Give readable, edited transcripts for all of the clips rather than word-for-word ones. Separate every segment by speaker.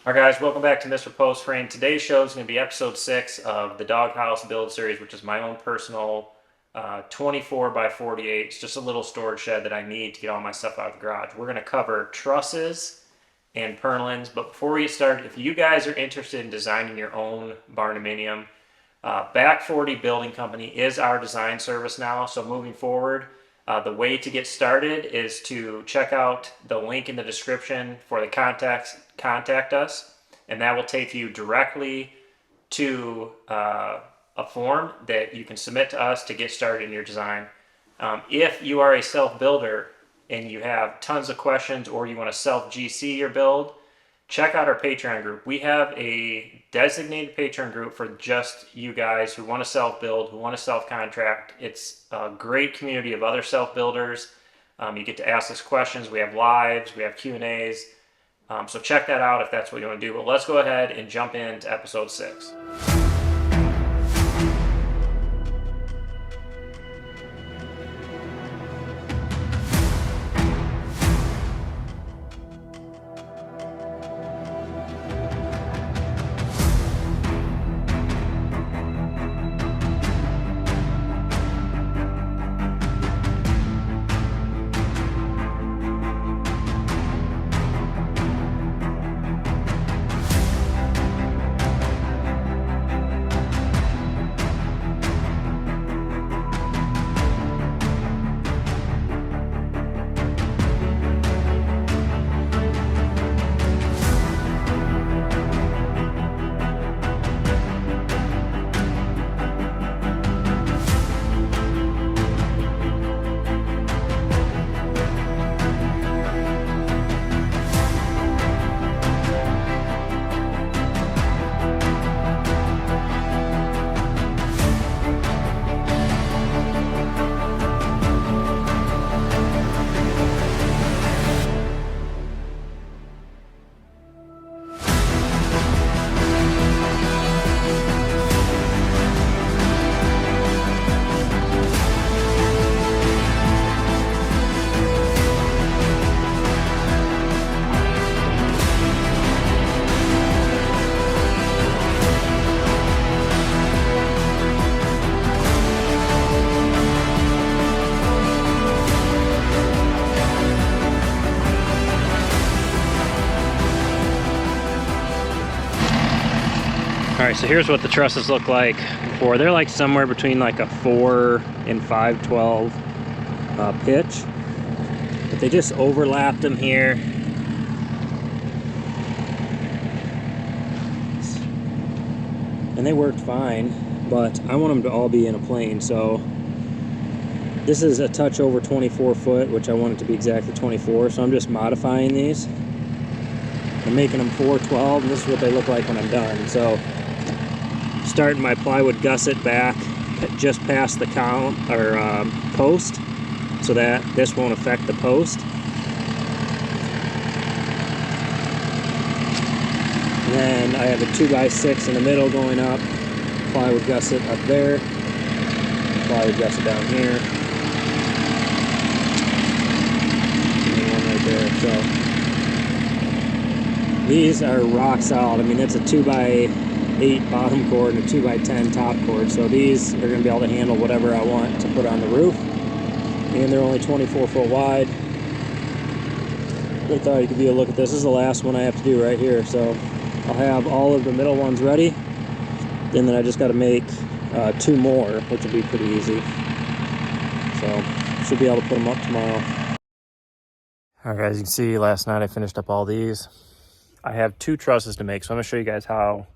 Speaker 1: All right, guys, welcome back to Mr. Post Frame. Today's show is going to be episode 6 of the Doghouse Build Series, which is my own personal 24'x48. It's just a little storage shed that I need to get all my stuff out of the garage. We're going to cover trusses and purlins, but before we get started, if you guys are interested in designing your own Barndominium, Back 40 Building Company is our design service now. So moving forward, the way to get started is to check out the link in the description for the contact us, and that will take you directly to a form that you can submit to us to get started in your design. If you are a self-builder and you have tons of questions or you want to self-GC your build, check out our Patreon group. We have a designated Patreon group for just you guys who want to self-build, who want to self-contract. It's a great community of other self-builders. You get to ask us questions. We have lives, we have Q&As. So check that out if that's what you want to do. But let's go ahead and jump into episode 6. All right, so here's what the trusses look like before. They're like somewhere between like a 4 and 5/12 pitch, but they just overlapped them here. And they worked fine, but I want them to all be in a plane. So this is a touch over 24 foot, which I want it to be exactly 24. So I'm just modifying these. I'm making them 4/12, and this is what they look like when I'm done. So starting my plywood gusset back just past the post, so that this won't affect the post. And then I have a 2x6 in the middle going up, plywood gusset up there, plywood gusset down here, and one right there. So these are rock solid. I mean, that's a 2x8 bottom cord and a 2x10 top cord, so these are going to be able to handle whatever I want to put on the roof, and they're only 24 foot wide. I thought you could be a look at this. This is the last one I have to do right here, so I'll have all of the middle ones ready, and then I just got to make 2 more, which will be pretty easy, so should be able to put them up tomorrow. Alright guys, you can see last night I finished up all these. I have 2 trusses to make, so I'm going to show you guys how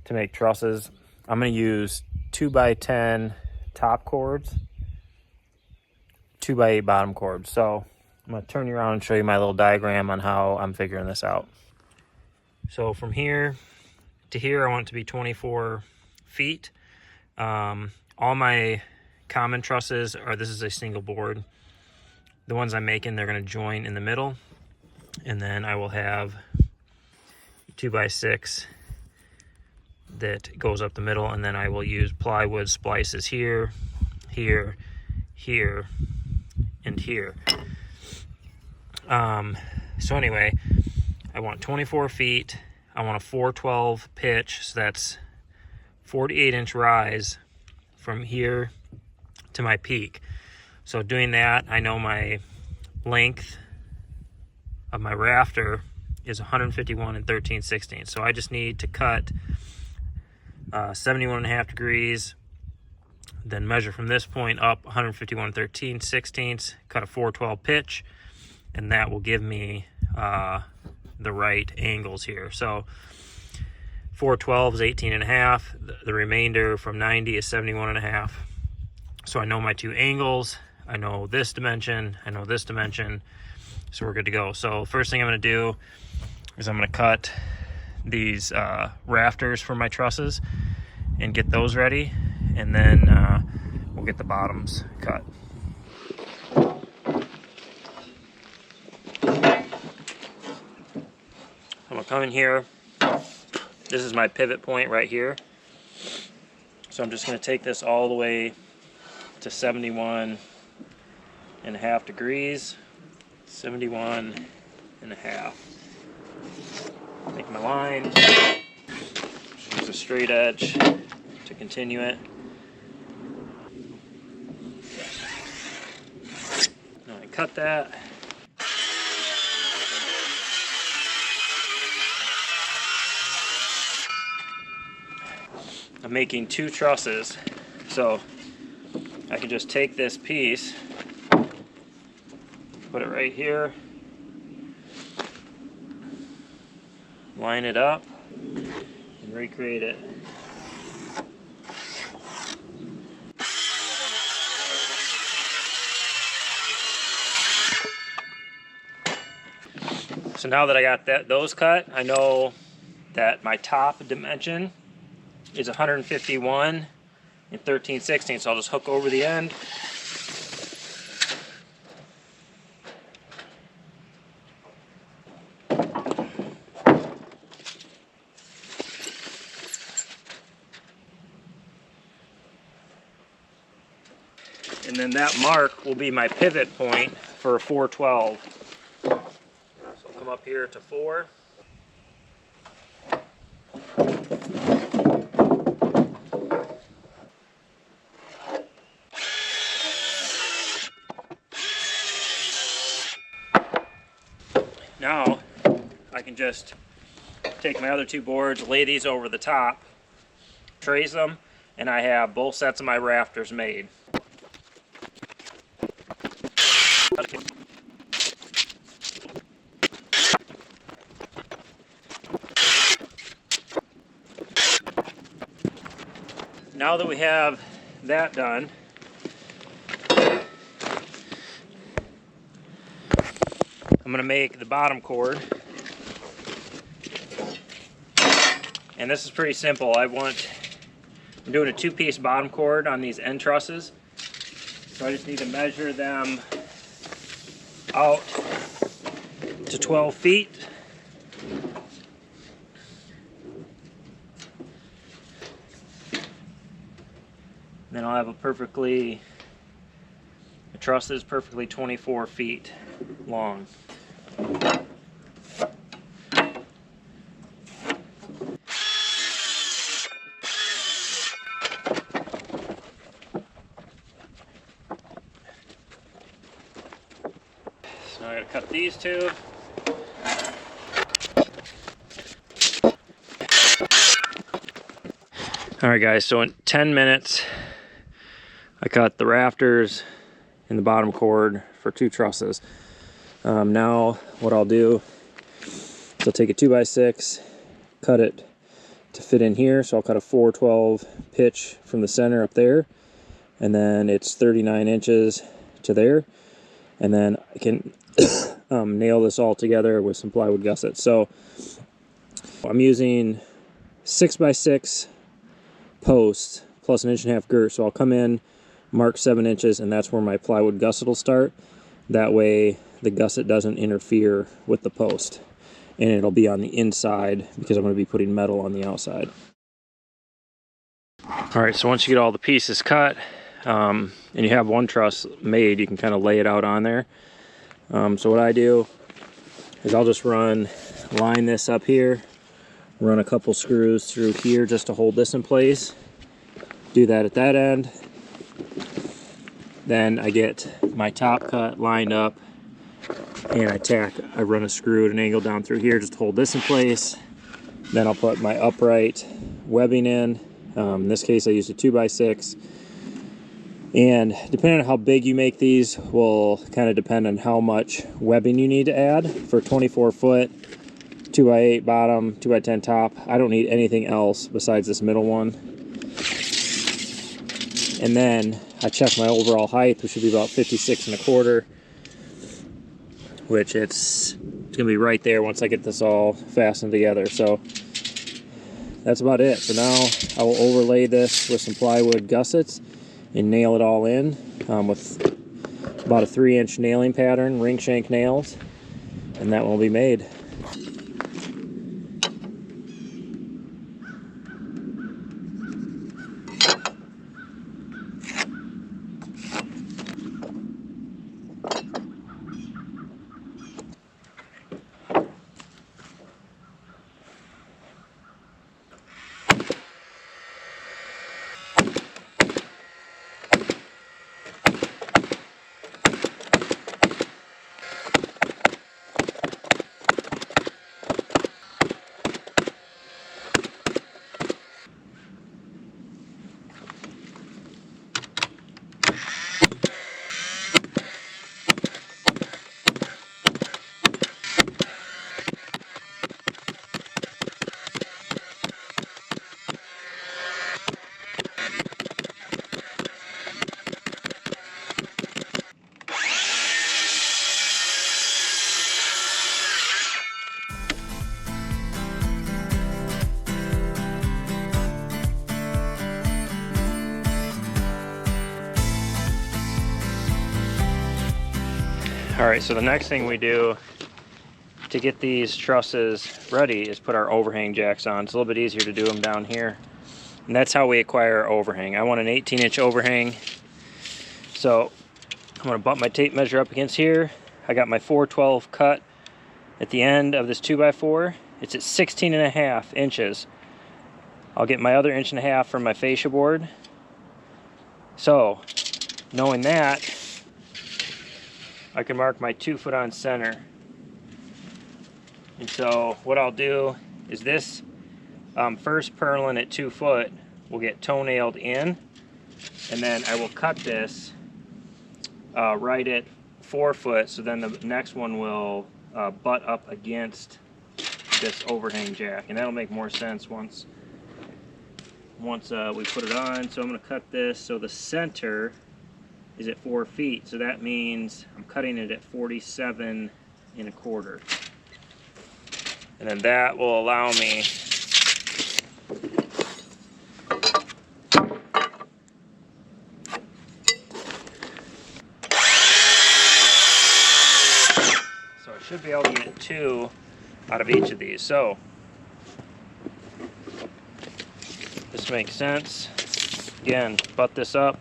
Speaker 1: to make trusses. I'm going to use 2x10 top cords, 2x8 bottom cords. So I'm going to turn you around and show you my little diagram on how I'm figuring this out. So from here to here, I want it to be 24 feet. All my common trusses are, this is a single board. The ones I'm making, they're going to join in the middle, and then I will have 2x6 that goes up the middle, and then I will use plywood splices here, here, here, and here. So anyway, I want 24 feet. I want a 412 pitch, so that's 48-inch rise from here to my peak. So doing that, I know my length of my rafter is 151 and 13/16. So I just need to cut 71.5 degrees, then measure from this point up 151 13/16, cut a 412 pitch, and that will give me the right angles here. So 412 is 18.5, the remainder from 90 is 71.5. So I know my two angles, I know this dimension, I know this dimension, so we're good to go. So first thing I'm going to do is I'm going to cut these rafters for my trusses and get those ready, and then we'll get the bottoms cut. I'm going to come in here. This is my pivot point right here. So I'm just going to take this all the way to 71.5 degrees. 71.5. Make my line. Just use a straight edge to continue it. Now I cut that. I'm making two trusses, so I can just take this piece, put it right here, line it up, and recreate it. So now that I got those cut, I know that my top dimension is 151 and 13/16, so I'll just hook over the end. And then that mark will be my pivot point for a 412. So I'll come up here to 4. Now I can just take my other two boards, lay these over the top, trace them, and I have both sets of my rafters made. Now that we have that done, I'm going to make the bottom cord, and this is pretty simple. I'm doing a 2-piece bottom cord on these end trusses, so I just need to measure them out to 12 feet. Then I'll have a truss is perfectly 24 feet long. So I gotta cut these two. Alright guys, so in 10 minutes I cut the rafters and the bottom cord for 2 trusses. Now what I'll do is I'll take a 2x6, cut it to fit in here, so I'll cut a 412 pitch from the center up there, and then it's 39 inches to there, and then I can nail this all together with some plywood gussets. So I'm using 6x6 posts plus 1.5 inch girth, so I'll come in, mark 7 inches, and that's where my plywood gusset will start. That way the gusset doesn't interfere with the post, and it'll be on the inside because I'm going to be putting metal on the outside. Alright, so once you get all the pieces cut and you have one truss made, you can kind of lay it out on there. So what I do is I'll just line this up here, Run a couple screws through here just to hold this in place. Do that at that end. Then I get my top cut lined up and I run a screw at an angle down through here just to hold this in place. Then I'll put my upright webbing in. In this case I used a 2x6. And depending on how big you make these will kind of depend on how much webbing you need to add. For 24 foot, 2x8 bottom, 2x10 top, I don't need anything else besides this middle one. And then I check my overall height, which should be about 56.25, which it's gonna be right there once I get this all fastened together. So that's about it. For now, I will overlay this with some plywood gussets and nail it all in with about a 3-inch nailing pattern, ring shank nails, and that one will be made. Alright, so the next thing we do to get these trusses ready is put our overhang jacks on. It's a little bit easier to do them down here. And that's how we acquire our overhang. I want an 18-inch overhang. So I'm going to bump my tape measure up against here. I got my 412 cut at the end of this 2x4. It's at 16.5 inches. I'll get my other 1.5 inches from my fascia board. So, knowing that, I can mark my 2 foot on center. And so what I'll do is this first purlin at 2 foot will get toenailed in, and then I will cut this right at 4 foot, so then the next one will butt up against this overhang jack, and that'll make more sense once we put it on. So I'm going to cut this so the center is at 4 feet, so that means I'm cutting it at 47.25, and then that will allow me so I should be able to get 2 out of each of these. So this makes sense. Again, butt this up,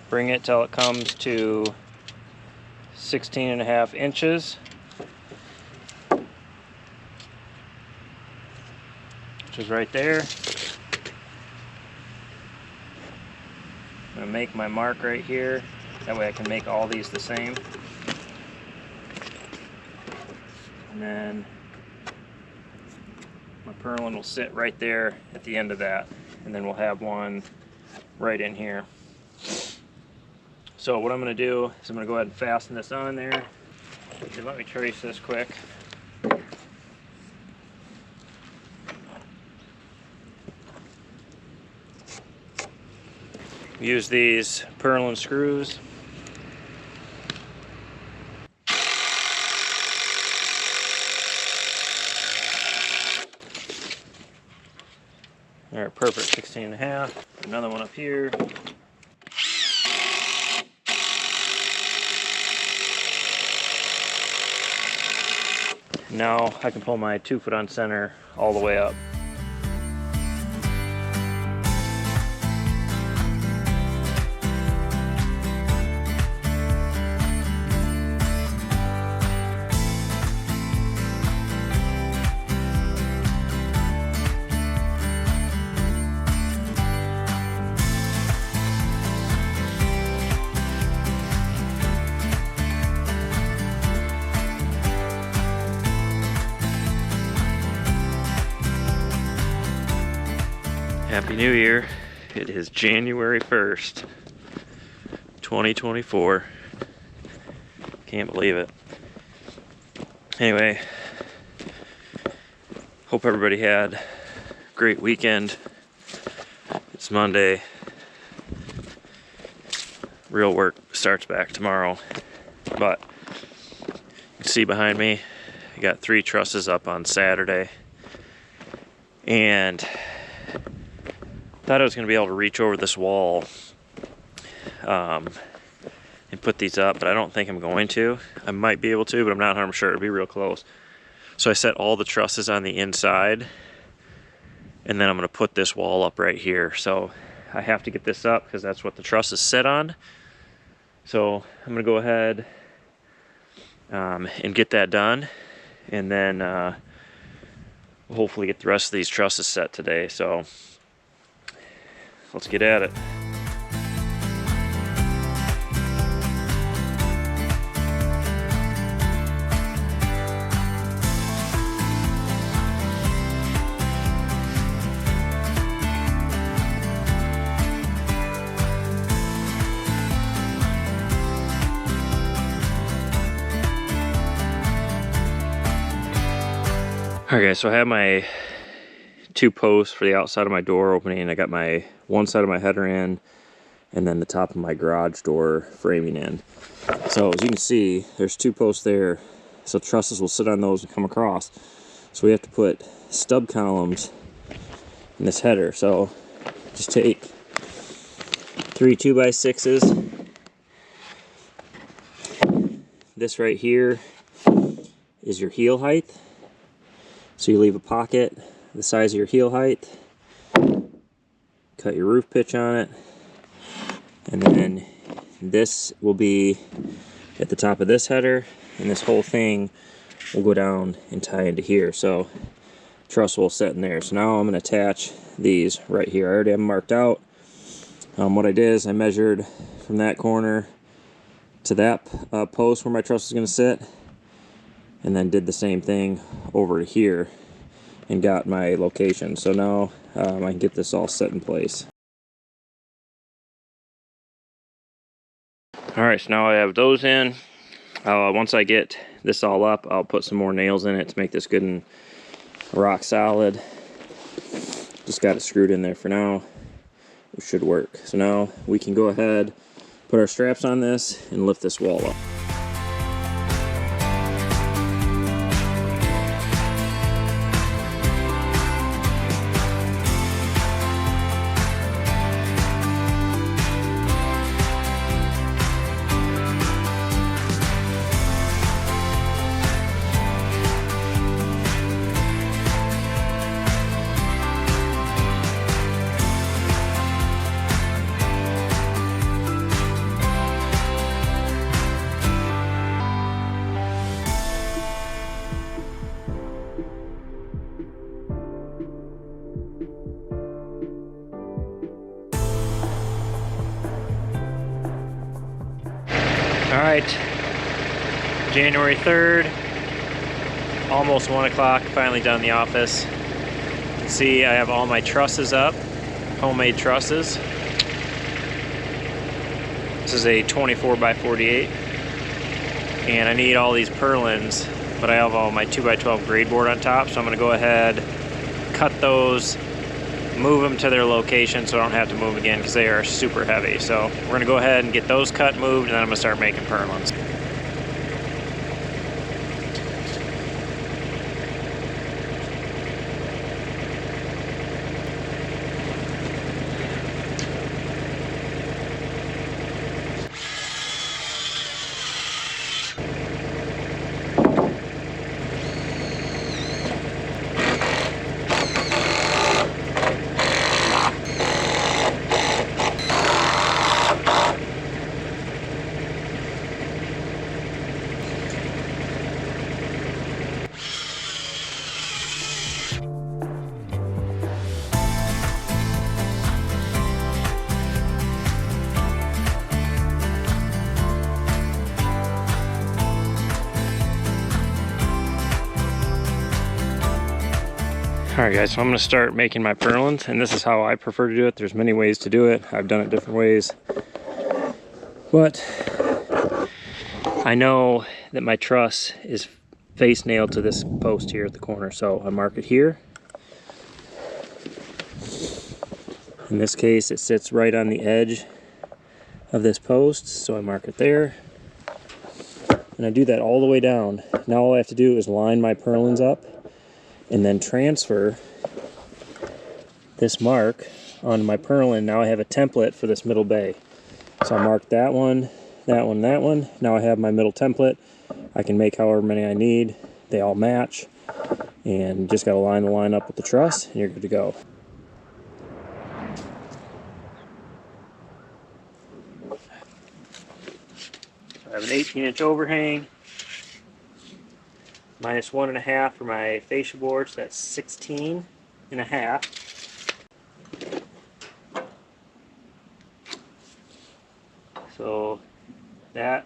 Speaker 1: bring it till it comes to 16.5 inches, which is right there. I'm going to make my mark right here. That way I can make all these the same. And then my purlin will sit right there at the end of that. And then we'll have one right in here. So what I'm going to do is I'm going to go ahead and fasten this on there. So let me trace this quick. Use these Purlin screws. Alright, perfect, 16.5. Another one up here. Now I can pull my 2 foot on center all the way up. Happy New Year. It is January 1st, 2024. Can't believe it. Anyway, hope everybody had a great weekend. It's Monday. Real work starts back tomorrow. But you can see behind me, I got 3 trusses up on Saturday. And thought I was going to be able to reach over this wall and put these up, but I don't think I'm going to. I might be able to, but I'm not 100% sure. It'll be real close. So I set all the trusses on the inside, and then I'm going to put this wall up right here. So I have to get this up because that's what the trusses sit on. So I'm going to go ahead and get that done, and then we'll hopefully get the rest of these trusses set today. So let's get at it. Alright guys, so I have my 2 posts for the outside of my door opening. I got my one side of my header in, and then the top of my garage door framing in. So as you can see, there's 2 posts there, so trusses will sit on those and come across. So we have to put stub columns in this header. So just take 3 2x6s. This right here is your heel height. So you leave a pocket the size of your heel height, cut your roof pitch on it, and then this will be at the top of this header, and this whole thing will go down and tie into here. So truss will set in there. So now I'm going to attach these right here. I already have them marked out. What I did is I measured from that corner to that post where my truss is going to sit, and then did the same thing over to here and got my location. So now I can get this all set in place. Alright, so now I have those in. Once I get this all up, I'll put some more nails in it to make this good and rock solid. Just got it screwed in there for now. It should work. So now we can go ahead, put our straps on this, and lift this wall up. Alright, January 3rd, almost 1 o'clock, finally done in the office. You can see I have all my trusses up, homemade trusses. This is a 24'x48, and I need all these purlins, but I have all my 2x12 grade board on top, so I'm going to go ahead, cut those, move them to their location so I don't have to move again because they are super heavy. So we're going to go ahead and get those cut, moved, and then I'm going to start making purlins. Alright guys, so I'm going to start making my purlins, and this is how I prefer to do it. There's many ways to do it. I've done it different ways. But I know that my truss is face nailed to this post here at the corner, so I mark it here. In this case, it sits right on the edge of this post, so I mark it there. And I do that all the way down. Now all I have to do is line my purlins up and then transfer this mark onto my purlin. Now I have a template for this middle bay. So I marked that one, that one, that one. Now I have my middle template. I can make however many I need. They all match. And just got to line the line up with the truss and you're good to go. I have an 18-inch overhang, minus 1.5 for my fascia board, so that's 16.5. So that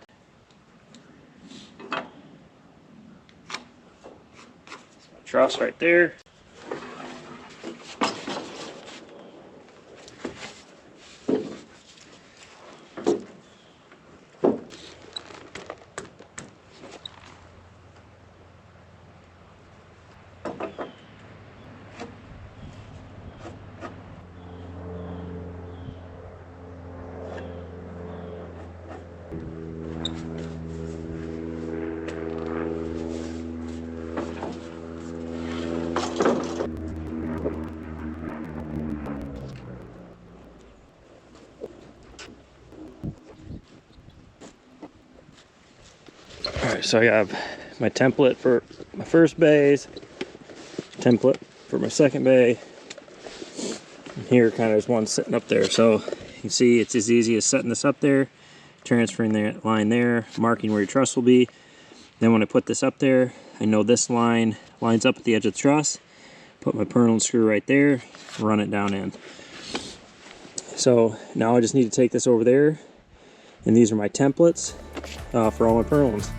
Speaker 1: truss right there. Alright, so I have my template for my first bays, template for my second bay, and here kind of is one sitting up there. So you can see it's as easy as setting this up there, transferring the line there, marking where your truss will be. Then when I put this up there, I know this line lines up at the edge of the truss, put my purlin screw right there, run it down in. So now I just need to take this over there, and these are my templates for all my purlins.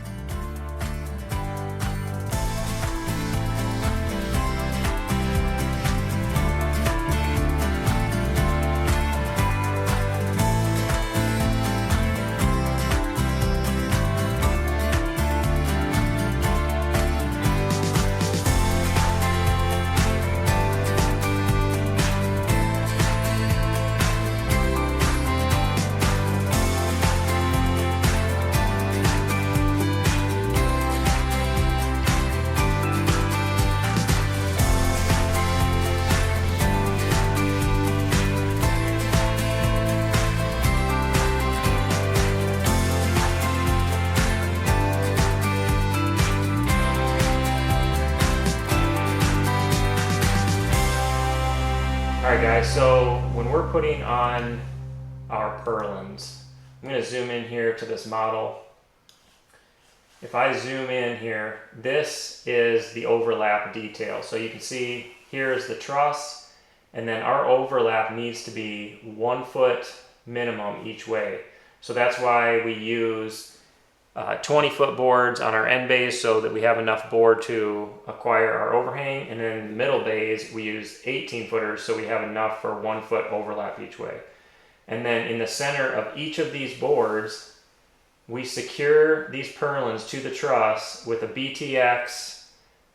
Speaker 1: Alright guys, so when we're putting on our purlins, I'm going to zoom in here to this model. If I zoom in here, this is the overlap detail. So you can see here is the truss, and then our overlap needs to be 1 foot minimum each way. So that's why we use 20-foot boards on our end bays so that we have enough board to acquire our overhang, and then in the middle bays we use 18-footers so we have enough for 1 foot overlap each way. And then in the center of each of these boards we secure these purlins to the truss with a BTX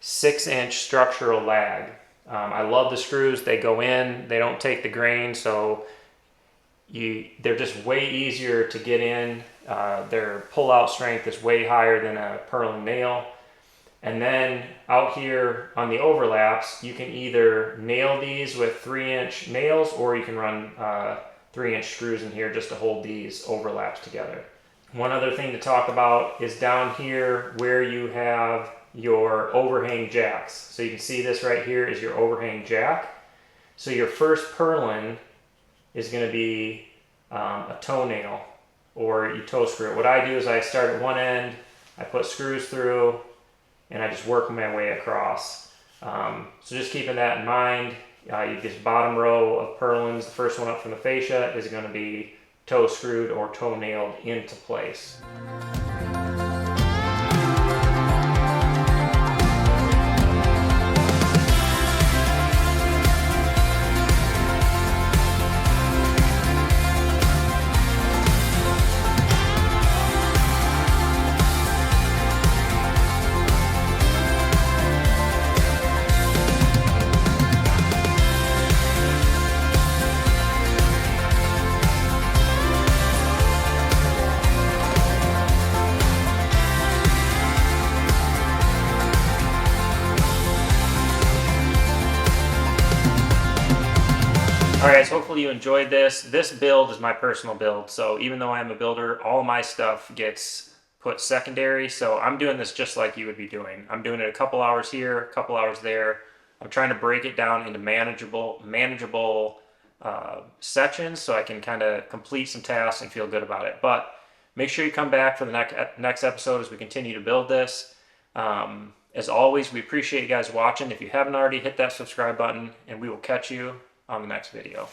Speaker 1: 6-inch structural lag. I love the screws. They go in, they don't take the grain, so they're just way easier to get in. Their pull-out strength is way higher than a Purlin nail. And then out here on the overlaps, you can either nail these with 3-inch nails, or you can run 3-inch screws in here just to hold these overlaps together. One other thing to talk about is down here where you have your overhang jacks. So you can see this right here is your overhang jack. So your first purlin is going to be a toenail, or you toe screw it. What I do is I start at one end, I put screws through, and I just work my way across. So just keeping that in mind, this bottom row of purlins, the first one up from the fascia, is going to be toe screwed or toe nailed into place. All right, guys, hopefully you enjoyed this. This build is my personal build, so even though I'm a builder, all my stuff gets put secondary, so I'm doing this just like you would be doing. I'm doing it a couple hours here, a couple hours there. I'm trying to break it down into manageable sections so I can kind of complete some tasks and feel good about it. But make sure you come back for the next episode as we continue to build this. As always, we appreciate you guys watching. If you haven't already, hit that subscribe button, and we will catch you on the next video.